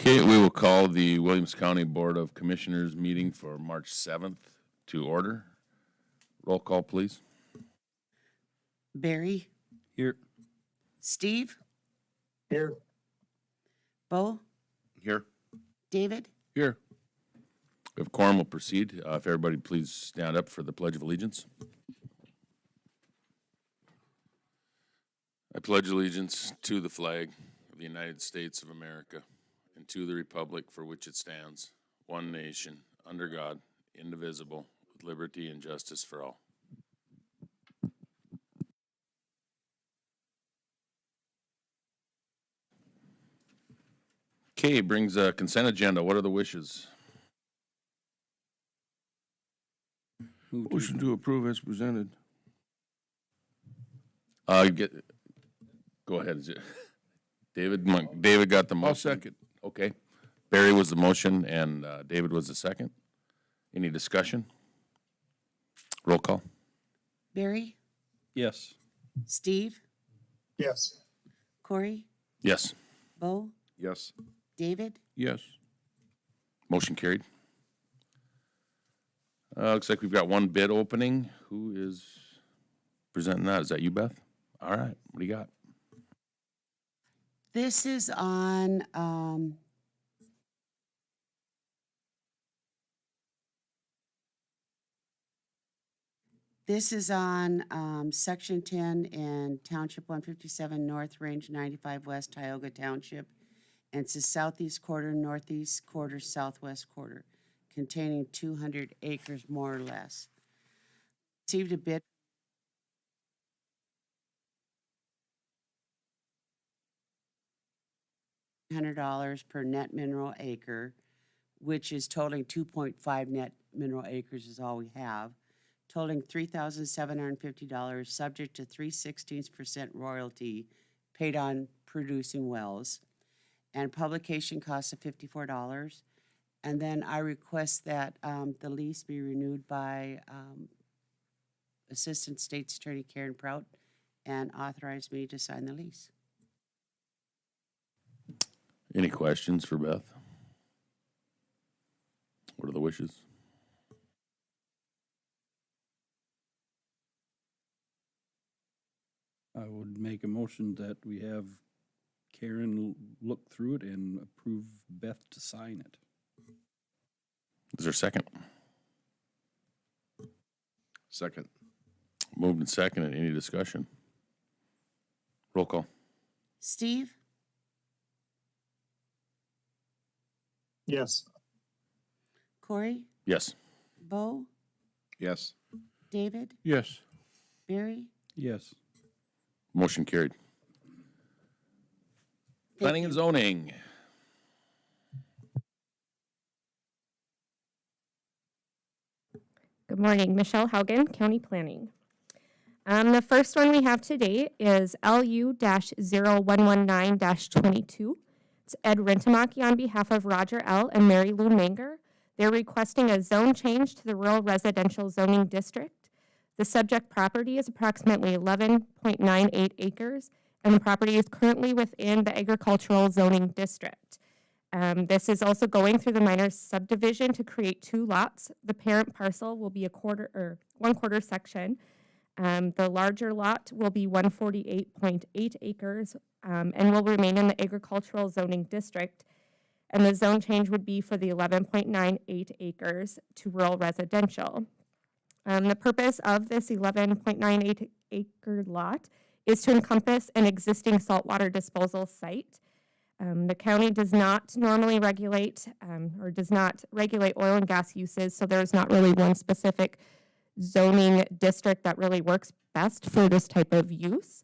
Okay, we will call the Williams County Board of Commissioners meeting for March 7th to order. Roll call, please. Barry, Here. Steve, Here. Bo, Here. David. Here. We have quorum, will proceed. If everybody please stand up for the Pledge of Allegiance. I pledge allegiance to the flag of the United States of America and to the republic for which it stands, one nation, under God, indivisible, with liberty and justice for all. Okay, brings a consent agenda. What are the wishes? Motion to approve as presented. Go ahead. Is it David got the motion? I'll second. Okay. Barry was the motion and David was the second. Any discussion? Roll call. Barry, Yes. Steve, Yes. Corey, Yes. Bo, Yes. David. Yes. Motion carried. Looks like we've got one bid opening. Who is presenting that? Is that you, Beth? All right. What do you got? This is on, Section 10 in Township 157 North, Range 95 West, Tioga Township. And it's the southeast quarter, northeast quarter, southwest quarter, containing 200 acres more or less. Received a bid $100 per net mineral acre, which is totaling 2.5 net mineral acres is all we have, totaling $3,750, subject to 3/16% royalty paid on producing wells, and publication costs of $54. And then I request that the lease be renewed by Assistant State's Attorney Karen Prout and authorize me to sign the lease. Any questions for Beth? What are the wishes? I would make a motion that we have Karen look through it and approve Beth to sign it. Is there a second? Second. Moved and seconded. Any discussion? Roll call. Steve, Yes. Corey, Yes. Bo, Yes. David, Yes. Barry. Yes. Motion carried. Planning and zoning. Good morning, Michelle Haugen, County Planning. The first one we have today is LU-0119-22. It's Ed Rentamaki on behalf of Roger L. and Mary Lou Manger. They're requesting a zone change to the rural residential zoning district. The subject property is approximately 11.98 acres, and the property is currently within the agricultural zoning district. This is also going through the minor subdivision to create 2 lots. The parent parcel will be a 1/4 section. The larger lot will be 148.8 acres and will remain in the agricultural zoning district. And the zone change would be for the 11.98 acres to rural residential. The purpose of this 11.98 acre lot is to encompass an existing saltwater disposal site. The county does not normally regulate or does not regulate oil and gas uses, so there's not really one specific zoning district that really works best for this type of use.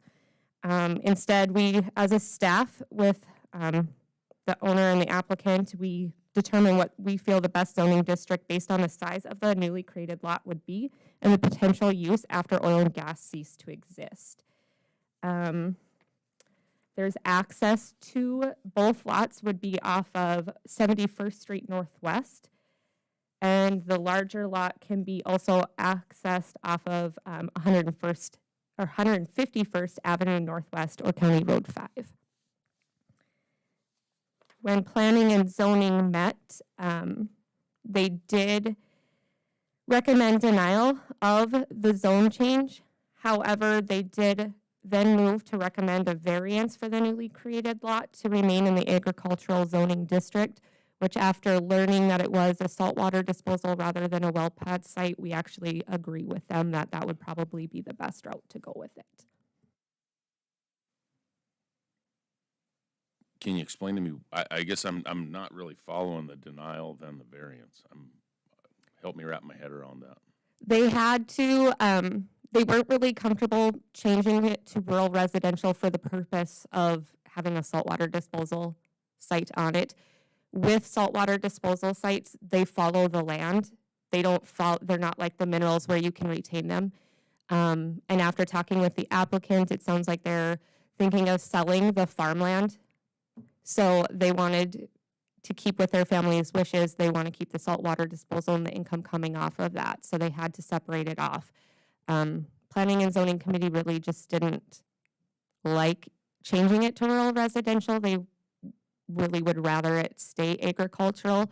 Instead, we, as a staff with the owner and the applicant, we determine what we feel the best zoning district based on the size of the newly created lot would be and the potential use after oil and gas cease to exist. There's access to both lots would be off of 71st Street Northwest, and the larger lot can be also accessed off of 151st Avenue Northwest or County Road 5. when planning and zoning met, they did recommend denial of the zone change. However, they did then move to recommend a variance for the newly created lot to remain in the agricultural zoning district, which after learning that it was a saltwater disposal rather than a well pad site, we actually agree with them that that would probably be the best route to go with it. Can you explain to me, I guess I'm not really following the denial then the variance. Help me wrap my head around that. They had to, they weren't really comfortable changing it to rural residential for the purpose of having a saltwater disposal site on it. With saltwater disposal sites, they follow the land. They don't follow, they're not like the minerals where you can retain them. And after talking with the applicant, it sounds like they're thinking of selling the farmland. So they wanted to keep with their family's wishes. They want to keep the saltwater disposal and the income coming off of that. So they had to separate it off. Planning and Zoning Committee really just didn't like changing it to rural residential. They really would rather it stay agricultural.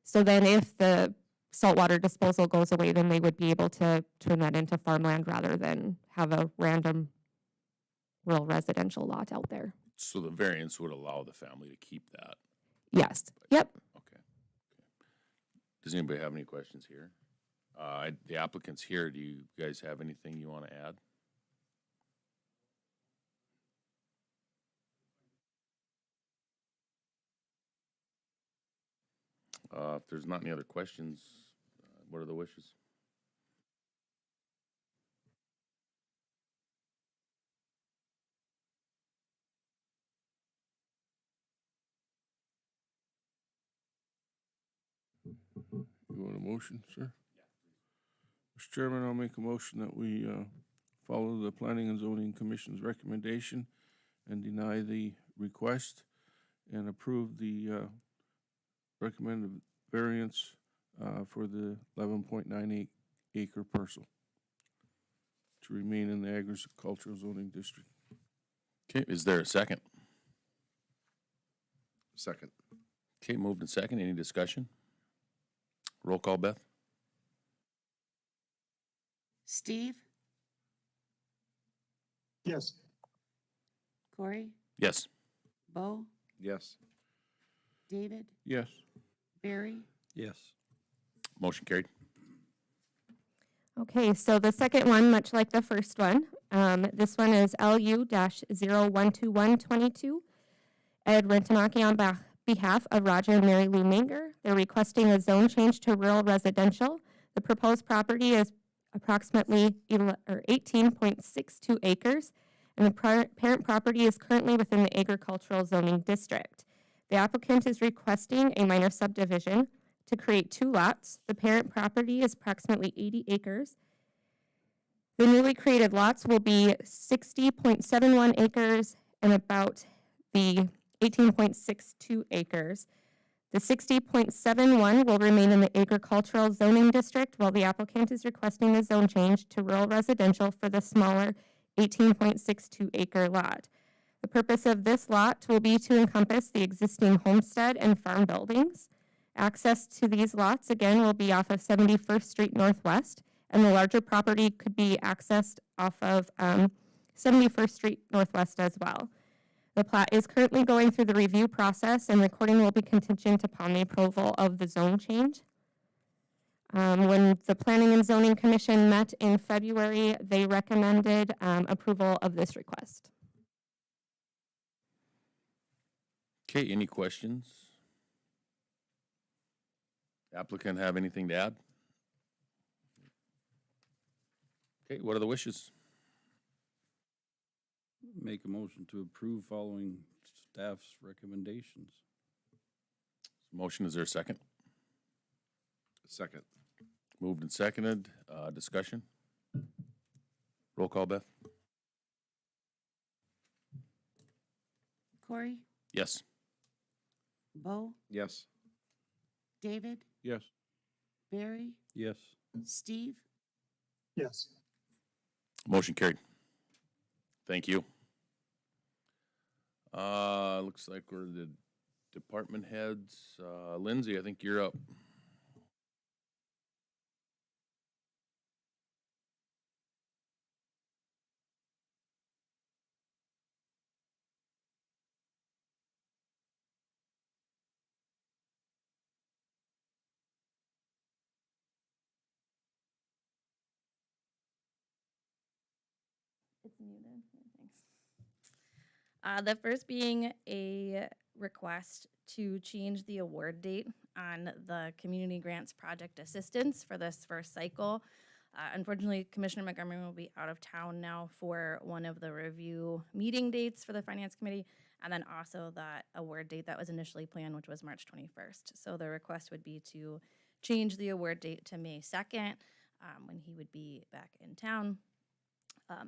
So then if the saltwater disposal goes away, then they would be able to turn that into farmland rather than have a random rural residential lot out there. So the variance would allow the family to keep that. Yes. Yep. Okay. Does anybody have any questions here? The applicant's here. Do you guys have anything you want to add? If there's not any other questions, what are the wishes? You want a motion, sir? Mr. Chairman, I'll make a motion that we follow the Planning and Zoning Commission's recommendation and deny the request and approve the recommended variance for the 11.98 acre parcel to remain in the agricultural zoning district. Okay, is there a second? Second. Okay, moved and second. Any discussion? Roll call, Beth? Steve, Yes. Corey, Yes. Bo, Yes. David, Yes. Barry, Yes. Motion carried. Okay, so the second one, much like the first one, this one is LU-012122. Ed Rentamaki on behalf of Roger and Mary Lou Manger. They're requesting a zone change to rural residential. The proposed property is approximately 18.62 acres, and the parent property is currently within the agricultural zoning district. The applicant is requesting a minor subdivision to create 2 lots. The parent property is approximately 80 acres. The newly created lots will be 60.71 acres and about the 18.62 acres. The 60.71 will remain in the agricultural zoning district, while the applicant is requesting a zone change to rural residential for the smaller 18.62 acre lot. The purpose of this lot will be to encompass the existing homestead and farm buildings. Access to these lots, again, will be off of 71st Street Northwest, and the larger property could be accessed off of 71st Street Northwest as well. The plat is currently going through the review process, and recording will be contingent upon the approval of the zone change. When the Planning and Zoning Commission met in February, they recommended approval of this request. Okay, any questions? Applicant have anything to add? Okay, what are the wishes? Make a motion to approve following staff's recommendations. Motion, is there a second? Second. Moved and seconded, discussion? Roll call, Beth? Corey, Yes. Bo, Yes. David, Yes. Barry, Yes. Steve, Yes. Motion carried. Thank you. Looks like we're the Department heads, Lindsay, I think you're up. It's muted. Yeah, thanks. The first being a request to change the award date on the Community Grants Project Assistance for this first cycle. Unfortunately, Commissioner Montgomery will be out of town now for one of the review meeting dates for the Finance Committee, and then also that award date that was initially planned, which was March 21st. So the request would be to change the award date to May 2nd, when he would be back in town.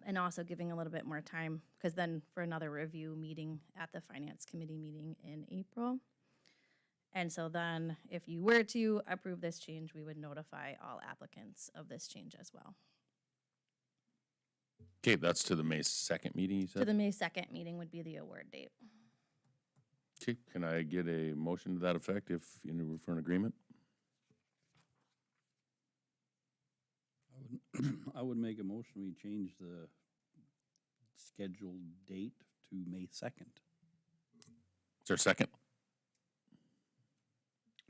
And also giving a little bit more time, because then for another review meeting at the Finance Committee meeting in April. And so then, if you were to approve this change, we would notify all applicants of this change as well. Okay, that's to the May 2nd meeting, you So said? the May 2nd meeting would be the award date. Okay, can I get a motion to that effect if you know for an agreement? I would make a motion, we change the scheduled date to May 2nd. Is there a second?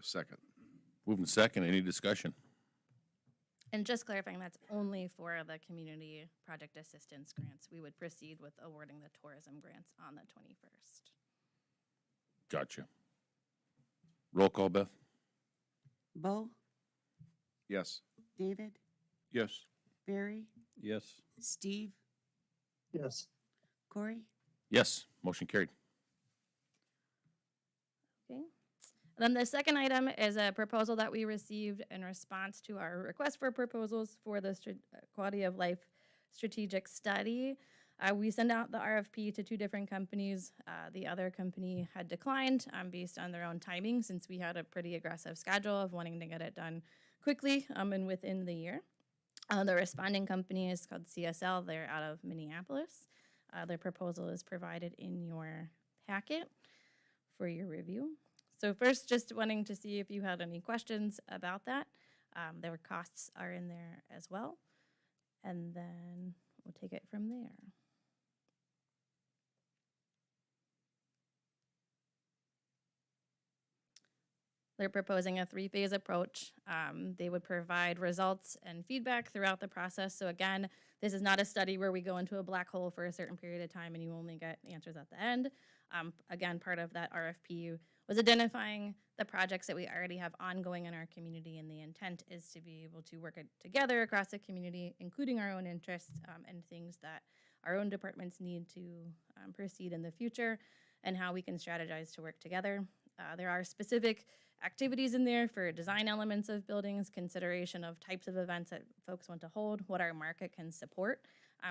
Second. Moving second, any discussion? And just clarifying, that's only for the community project assistance grants. We would proceed with awarding the tourism grants on the 21st. Gotcha. Roll call, Beth? Bo, Yes. David, Yes. Barry, Yes. Steve, Yes. Corey? Yes, motion carried. Okay. Then the second item is a proposal that we received in response to our request for proposals for the quality of life strategic study. We sent out the RFP to two different companies. The other company had declined based on their own timing, since we had a pretty aggressive schedule of wanting to get it done quickly and within the year. The responding company is called CSL. They're out of Minneapolis. Their proposal is provided in your packet for your review. So first, just wanting to see if you had any questions about that. Their costs are in there as well. And then we'll take it from there. They're proposing a three-phase approach. They would provide results and feedback throughout the process. So again, this is not a study where we go into a black hole for a certain period of time and you only get answers at the end. Again, part of that RFP was identifying the projects that we already have ongoing in our community, and the intent is to be able to work together across the community, including our own interests and things that our own departments need to proceed in the future, and how we can strategize to work together. There are specific activities in there for design elements of buildings, consideration of types of events that folks want to hold, what our market can support.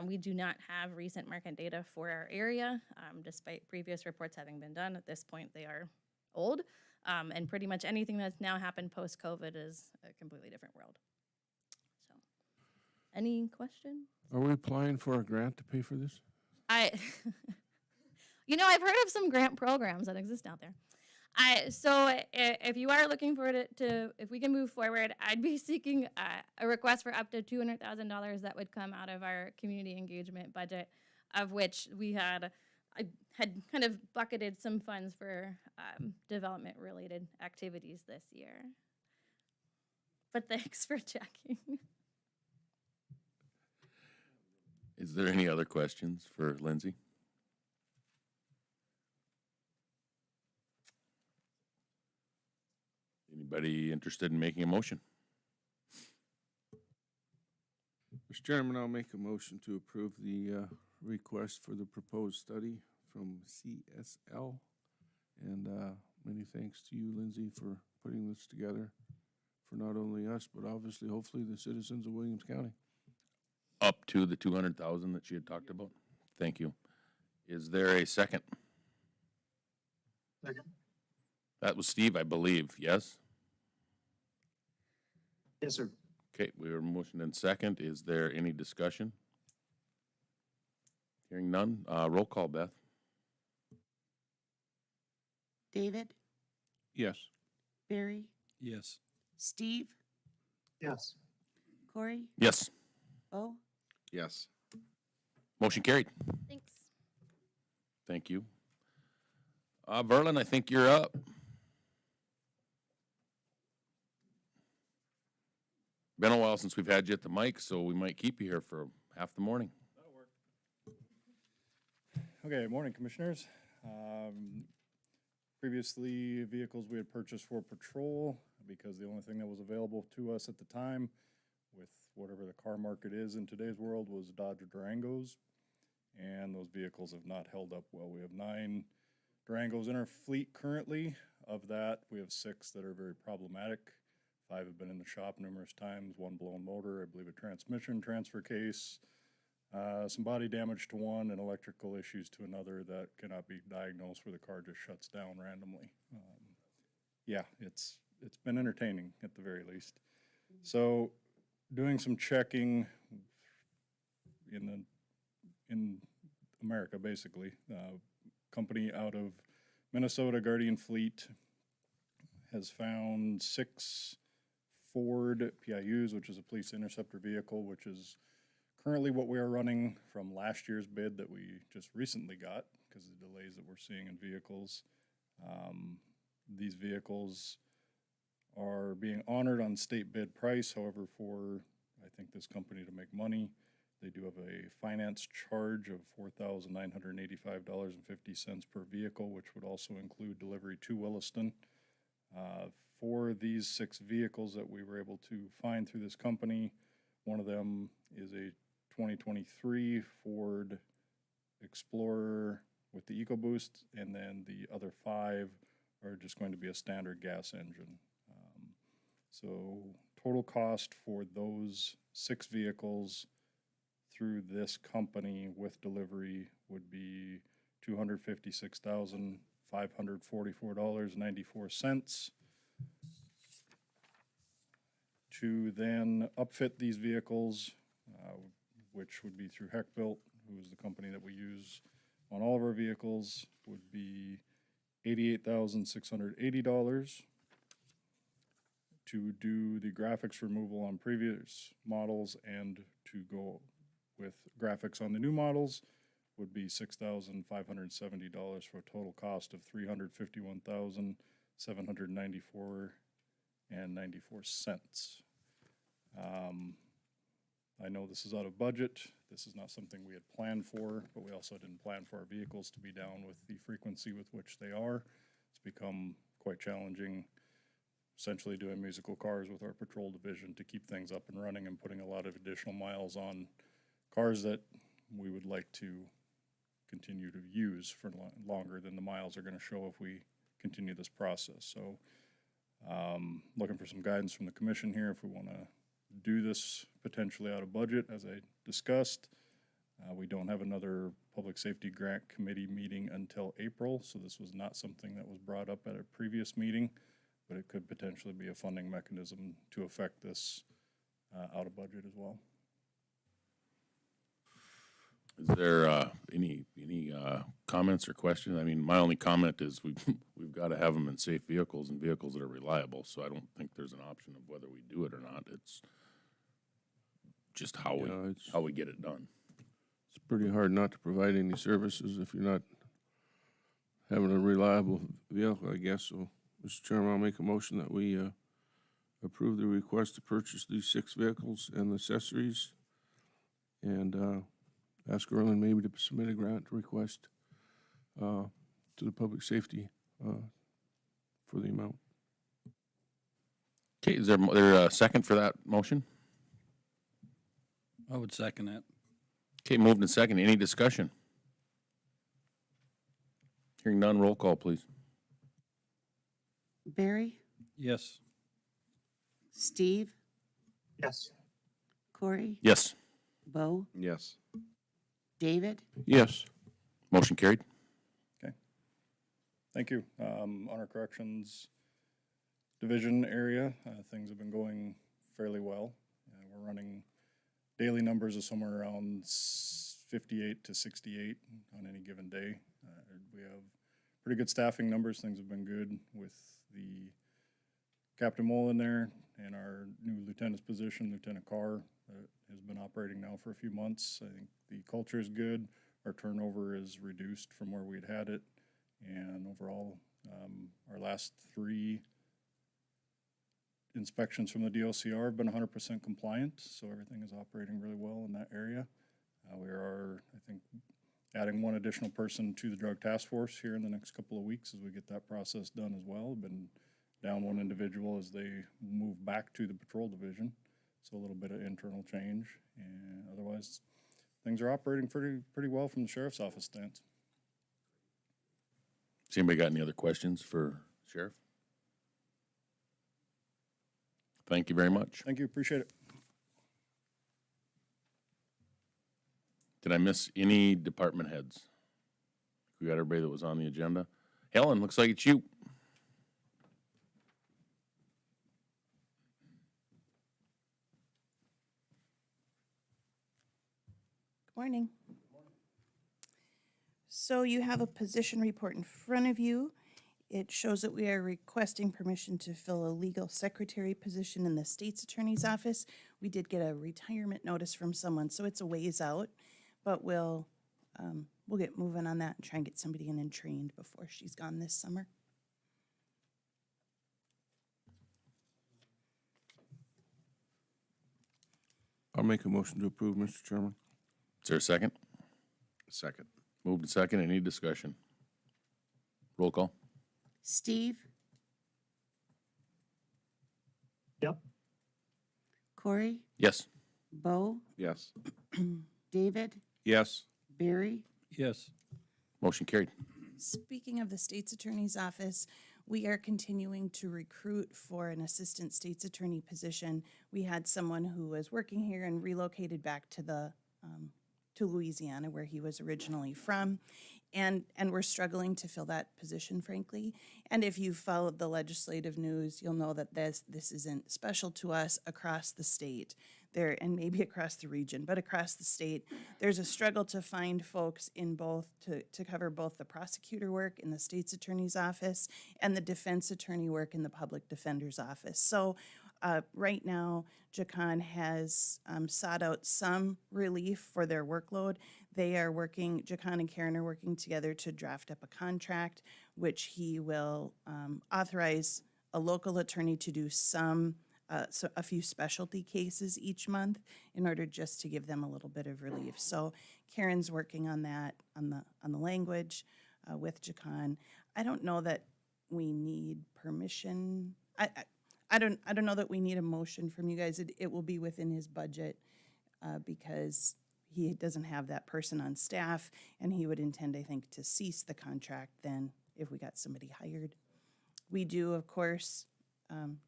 We do not have recent market data for our area, despite previous reports having been done. At this point, they are old, and pretty much anything that's now happened post-COVID is a completely different world. So, any questions? Are we applying for a grant to pay for this? I've heard of some grant programs that exist out there. If you are looking for it if we can move forward, I'd be seeking a request for up to $200,000 that would come out of our community engagement budget, of which I had kind of bucketed some funds for development-related activities this year. But thanks for checking. Is there any other questions for Lindsay? Anybody interested in making a motion? Mr. Chairman, I'll make a motion to approve the request for the proposed study from CSL. And many thanks to you, Lindsay, for putting this together for not only us, but obviously, hopefully, the citizens of Williams County. Up to the 200,000 that she had talked about? Thank you. Is there a second? Second. That was Steve, I believe, yes? Yes, sir. Okay, we were motioned in second. Is there any discussion? Hearing none, roll call, Beth. David, Yes. Barry, Yes. Steve, Yes. Corey, Yes. Bo, Yes. Motion carried. Thanks. Thank you. Verlin, I think you're up. Been a while since we've had you at the mic, so we might keep you here for half the morning. Okay, morning, Commissioners. Previously, vehicles we had purchased for patrol, because the only thing that was available to us at the time, with whatever the car market is in today's world, was Dodge Durangos. And those vehicles have not held up well. We have 9 Durangos in our fleet currently. Of that, we have 6 that are very problematic. 5 have been in the shop numerous times, 1 blown motor, I believe a transmission transfer case, some body damage to one, and electrical issues to another that cannot be diagnosed, where the car just shuts down randomly. Yeah, it's been entertaining at the very least. So, doing some checking in America, basically, company out of Minnesota, Guardian Fleet, has found 6 Ford PIUs, which is a police interceptor vehicle, which is currently what we are running from last year's bid that we just recently got because of the delays that we're seeing in vehicles. These vehicles are being honored on state bid price. However, for, I think, this company to make money, they do have a finance charge of $4,985.50 per vehicle, which would also include delivery to Williston. For these 6 vehicles that we were able to find through this company, one of them is a 2023 Ford Explorer with the EcoBoost, and then the other 5 are just going to be a standard gas engine. So total cost for those 6 vehicles through this company with delivery would be $256,544.94. To then upfit these vehicles, which would be through Heckbuilt, who is the company that we use on all of our vehicles, would be $88,680. To do the graphics removal on previous models and to go with graphics on the new models would be $6,570 for a total cost of $351,794.94. I know this is out of budget. This is not something we had planned for, but we also didn't plan for our vehicles to be down with the frequency with which they are. It's become quite challenging, essentially doing musical cars with our patrol division to keep things up and running and putting a lot of additional miles on cars that we would like to continue to use for longer than the miles are going to show if we continue this process. So looking for some guidance from the commission here if we want to do this potentially out of budget, as I discussed. We don't have another public safety grant committee meeting until April, so this was not something that was brought up at a previous meeting, but it could potentially be a funding mechanism to affect this out of budget as well. Is there any comments or questions? I mean, my only comment is we've got to have them in safe vehicles and vehicles that are reliable. So I don't think there's an option of whether we do it or not. It's just how we get it done. It's pretty hard not to provide any services if you're not having a reliable vehicle, I guess. So, Mr. Chairman, I'll make a motion that we approve the request to purchase these 6 vehicles and accessories, and ask Erlen maybe to submit a grant request to the public safety for the amount. Okay, is there a second for that motion? I would second that. Okay, moved and second. Any discussion? Hearing none, roll call, please. Barry, Yes. Steve, Yes. Corey, Yes. Bo, Yes. David, Yes. Motion carried. Thank you. On our corrections division area, things have been going fairly well. We're running daily numbers of somewhere around 58 to 68 on any given day. We have pretty good staffing numbers. Things have been good with the Captain Mole in there and our new lieutenant's position, Lieutenant Carr, has been operating now for a few months. I think the culture is good. Our turnover is reduced from where we'd had it. And overall, our last 3 inspections from the DOCR have been 100% compliant, so everything is operating really well in that area. We are, I think, adding 1 additional person to the drug task force here in the next couple of weeks as we get that process done as well. Been down 1 individual as they move back to the patrol division, so a little bit of internal change. And otherwise, things are operating pretty well from the sheriff's office stance. Has anybody got any other questions for Sheriff? Thank you very much. Thank you, appreciate it. Did I miss any department heads? We got everybody that was on the agenda. Helen, looks like it's you. Morning. So you have a position report in front of you. It shows that we are requesting permission to fill a legal secretary position in the state's attorney's office. We did get a retirement notice from someone, so it's a ways out, but we'll get moving on that and try and get somebody in and trained before she's gone this summer. I'll make a motion to approve, Mr. Chairman. Is there a second? Second. Moved and second. Any discussion? Roll call. Steve, Yep. Corey, Yes. Bo, Yes. David, Yes. Barry, Yes. Motion carried. Speaking of the state's attorney's office, we are continuing to recruit for an assistant state's attorney position. We had someone who was working here and relocated back to to Louisiana, where he was originally from. And we're struggling to fill that position, frankly. And if you followed the legislative news, you'll know that this isn't special to us across the state. There, and maybe across the region, but across the state, there's a struggle to find folks in both, to cover both the prosecutor work in the state's attorney's office and the defense attorney work in the public defender's office. So right now, Jacan has sought out some relief for their workload. They are working, Jacan and Karen are working together to draft up a contract, which he will authorize a local attorney to do so a few specialty cases each month in order just to give them a little bit of relief. So Karen's working on that, on the language with Jacan. I don't know that we need permission. I don't know that we need a motion from you guys. It will be within his budget because he doesn't have that person on staff, and he would intend, I think, to cease the contract then if we got somebody hired. We do, of course,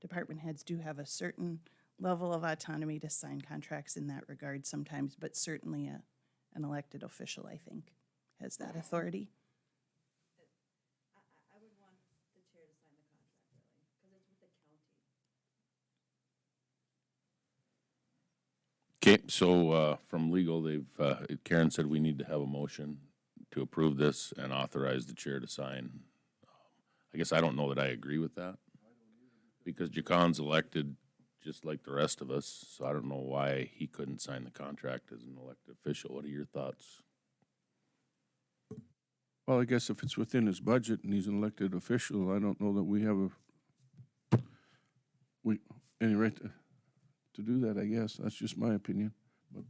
department heads do have a certain level of autonomy to sign contracts in that regard sometimes, but certainly an elected official, I think, has that authority. I would want the chair to sign the contract, really, because it's with the county. Okay, so from legal, Karen said we need to have a motion to approve this and authorize the chair to sign. I guess I don't know that I agree with that, because Jacan's elected just like the rest of us, so I don't know why he couldn't sign the contract as an elected official. What are your thoughts? Well, I guess if it's within his budget and he's an elected official, I don't know that we have any right to do that, I guess. That's just my opinion. But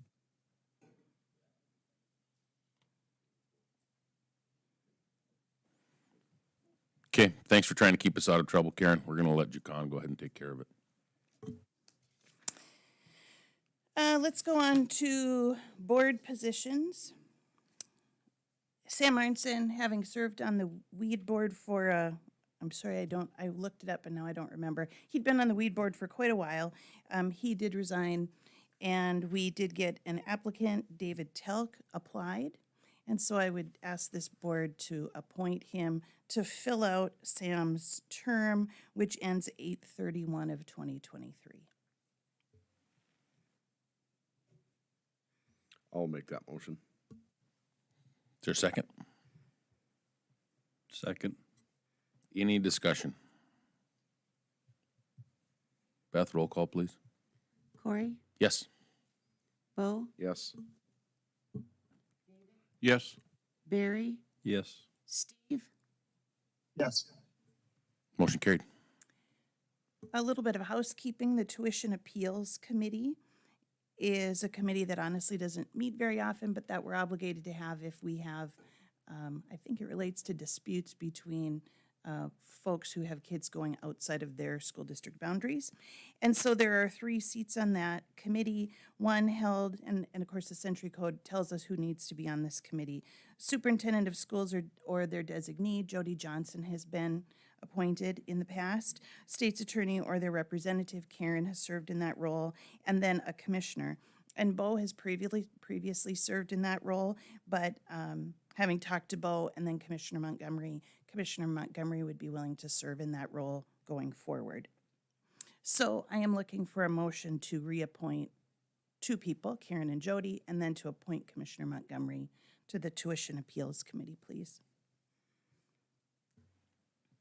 Okay, thanks for trying to keep us out of trouble, Karen. We're gonna let Jacan go ahead and take care of it. Let's go on to board positions. Sam Arnson, having served on the weed board for, I'm sorry, I looked it up and now I don't remember. He'd been on the weed board for quite a while. He did resign, and we did get an applicant, David Telk, applied. And so I would ask this board to appoint him to fill out Sam's term, which ends 8/31 of 2023. I'll make that motion. Is there a second? Second. Any discussion? Beth, roll call, please. Corey? Yes. Bo? Yes. Yes. Barry? Yes. Steve? Yes. Motion carried. A little bit of housekeeping. The Tuition Appeals Committee is a committee that honestly doesn't meet very often, but that we're obligated to have if we have, I think it relates to disputes between folks who have kids going outside of their school district boundaries. And so there are 3 seats on that committee. One held, and of course the Century Code tells us who needs to be on this committee. Superintendent of schools or their designee, Jody Johnson, has been appointed in the past. State's attorney or their representative, Karen, has served in that role, and then a commissioner. And Bo has previously served in that role, but having talked to Bo and then Commissioner Montgomery would be willing to serve in that role going forward. So I am looking for a motion to reappoint 2 people, Karen and Jody, and then to appoint Commissioner Montgomery to the Tuition Appeals Committee, please.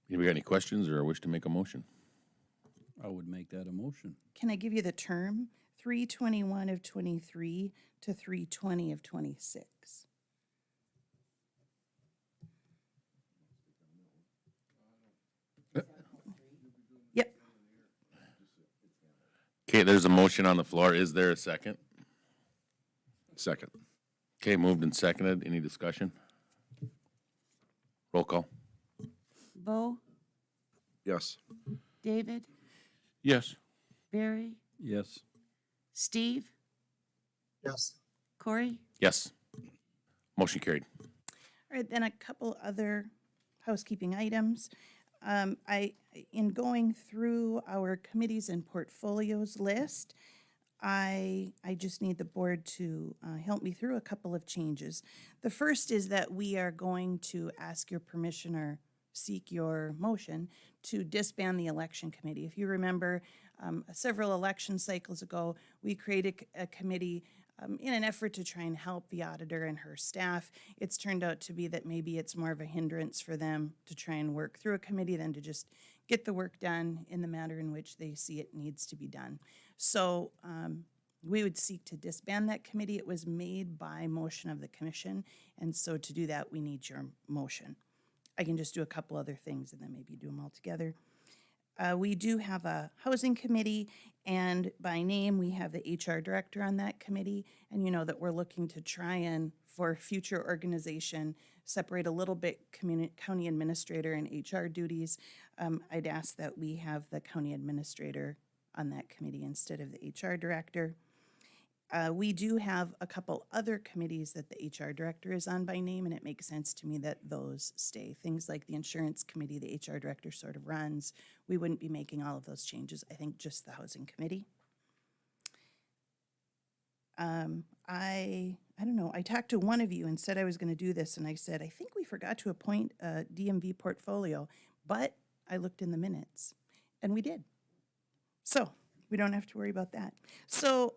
Anybody got any questions or wish to make a motion? I would make that a motion. Can I give you the term? 3/21 of 23 to 3/20 of 26. Yep. Okay, there's a motion on the floor. Is there a second? Second. Okay, moved and seconded. Any discussion? Roll call. Bo? Yes. David? Yes. Barry? Yes. Steve? Yes. Corey? Yes. Motion carried. All right, then a couple other housekeeping items. In going through our committees and portfolios list, I just need the board to help me through a couple of changes. The first is that we are going to ask your permission or seek your motion to disband the election committee. If you remember, several election cycles ago, we created a committee in an effort to try and help the auditor and her staff. It's turned out to be that maybe it's more of a hindrance for them to try and work through a committee than to just get the work done in the manner in which they see it needs to be done. So we would seek to disband that committee. It was made by motion of the commission, and so to do that, we need your motion. I can just do a couple other things and then maybe do them all together. We do have a housing committee, and by name, we have the HR director on that committee. And you know that we're looking to try and, for future organization, separate a little bit county administrator and HR duties. I'd ask that we have the county administrator on that committee instead of the HR director. We do have a couple other committees that the HR director is on by name, and it makes sense to me that those stay. Things like the insurance committee, the HR director sort of runs. We wouldn't be making all of those changes. I think just the housing committee. I don't know. I talked to one of you and said I was going to do this, and I said, I think we forgot to appoint a DMV portfolio, but I looked in the minutes, and we did. So we don't have to worry about that. So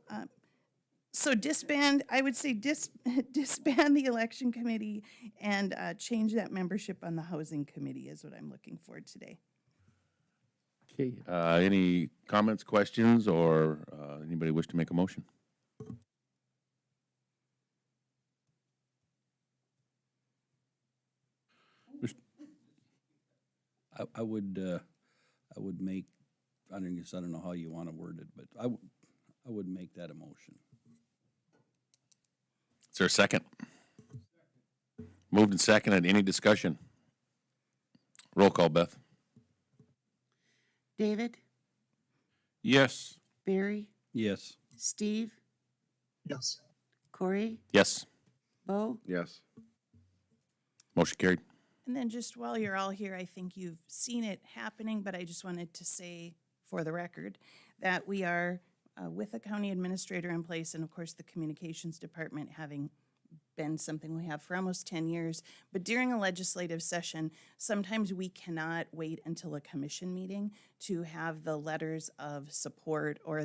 disband, I would say disband the election committee and change that membership on the housing committee is what I'm looking for today. Okay, any comments, questions, or anybody wish to make a motion? I would make, I don't know how you want to word it, but I would make that a motion. Is there a second? Moved and seconded. Any discussion? Roll call, Beth. David? Yes. Barry? Yes. Steve? Yes. Corey? Yes. Bo? Yes. Motion carried. And then just while you're all here, I think you've seen it happening, but I just wanted to say for the record that we are with a county administrator in place and of course the communications department having been something we have for almost 10 years. But during a legislative session, sometimes we cannot wait until a commission meeting to have the letters of support or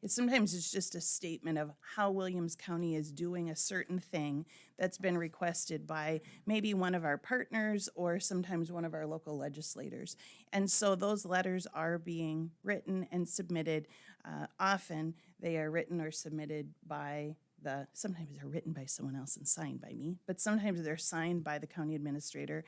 sometimes it's just a statement of how Williams County is doing a certain thing that's been requested by maybe one of our partners or sometimes one of our local legislators. And so those letters are being written and submitted. Often they are written or submitted by sometimes they're written by someone else and signed by me, but sometimes they're signed by the county administrator.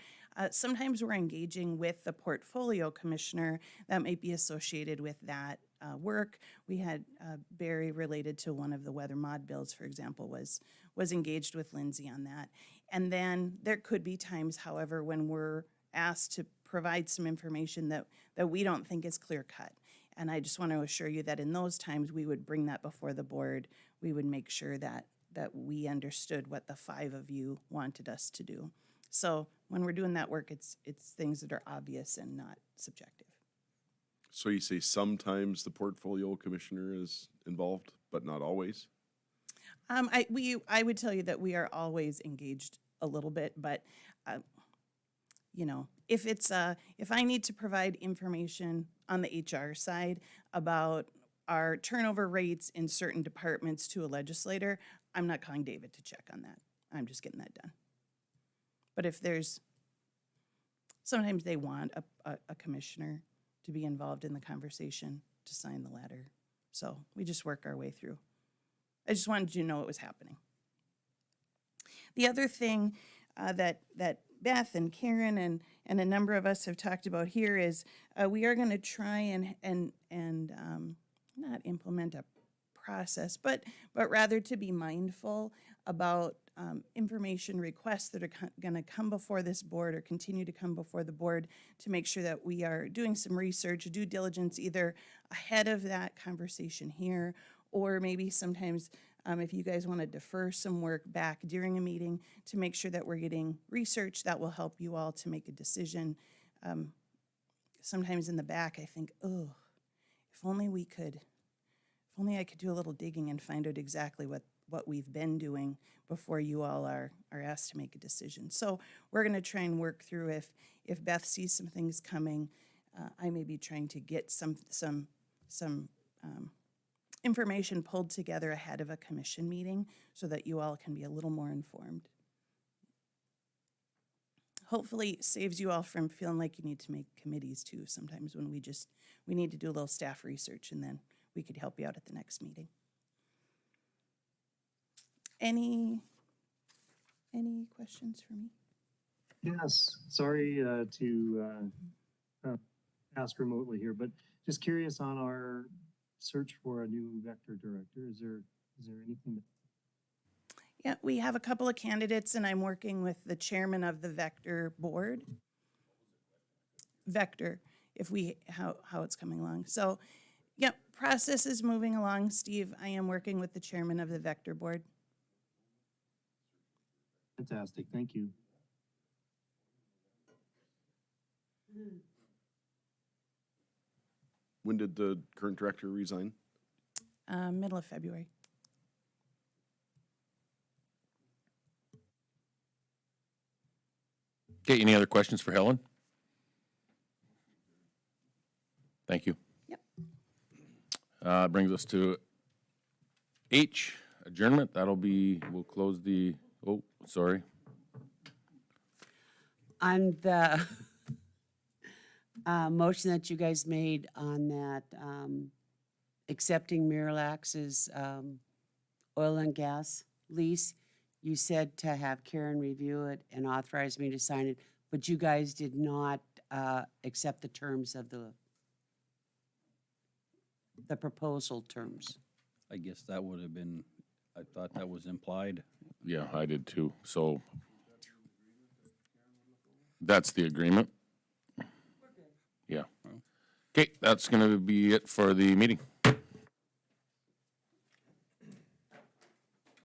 Sometimes we're engaging with the portfolio commissioner that might be associated with that work. We had Barry related to one of the weather mod bills, for example, was engaged with Lindsay on that. And then there could be times, however, when we're asked to provide some information that we don't think is clear cut. And I just want to assure you that in those times, we would bring that before the board. We would make sure that we understood what the 5 of you wanted us to do. So when we're doing that work, it's things that are obvious and not subjective. So you say sometimes the portfolio commissioner is involved, but not always? I would tell you that we are always engaged a little bit, but if I need to provide information on the HR side about our turnover rates in certain departments to a legislator, I'm not calling David to check on that. I'm just getting that done. But if sometimes they want a commissioner to be involved in the conversation to sign the letter. So we just work our way through. I just wanted you to know it was happening. The other thing that Beth and Karen and a number of us have talked about here is we are going to try and not implement a process, but rather to be mindful about information requests that are going to come before this board or continue to come before the board to make sure that we are doing some research, due diligence, either ahead of that conversation here, or maybe sometimes if you guys want to defer some work back during a meeting to make sure that we're getting research that will help you all to make a decision. Sometimes in the back, I think, oh, if only I could do a little digging and find out exactly what we've been doing before you all are asked to make a decision. So we're going to try and work through if Beth sees some things coming, I may be trying to get some information pulled together ahead of a commission meeting so that you all can be a little more informed. Hopefully it saves you all from feeling like you need to make committees too sometimes when we need to do a little staff research and then we could help you out at the next meeting. Any questions for me? Yes, sorry to ask remotely here, but just curious on our search for a new vector director. Is there anything? Yeah, we have a couple of candidates and I'm working with the chairman of the Vector board. Vector, how it's coming along. So, yeah, process is moving along, Steve. I am working with the chairman of the Vector board. Fantastic, thank you. When did the current director resign? Middle of February. Okay, any other questions for Helen? Thank you. Yep. Brings us to H, adjournment. We'll close sorry. On the motion that you guys made on that, accepting Miralax's oil and gas lease, you said to have Karen review it and authorize me to sign it, but you guys did not accept the terms of the proposal terms. I guess that would have been, I thought that was implied. Yeah, I did too. So that's the agreement. Yeah. Okay, that's going to be it for the meeting.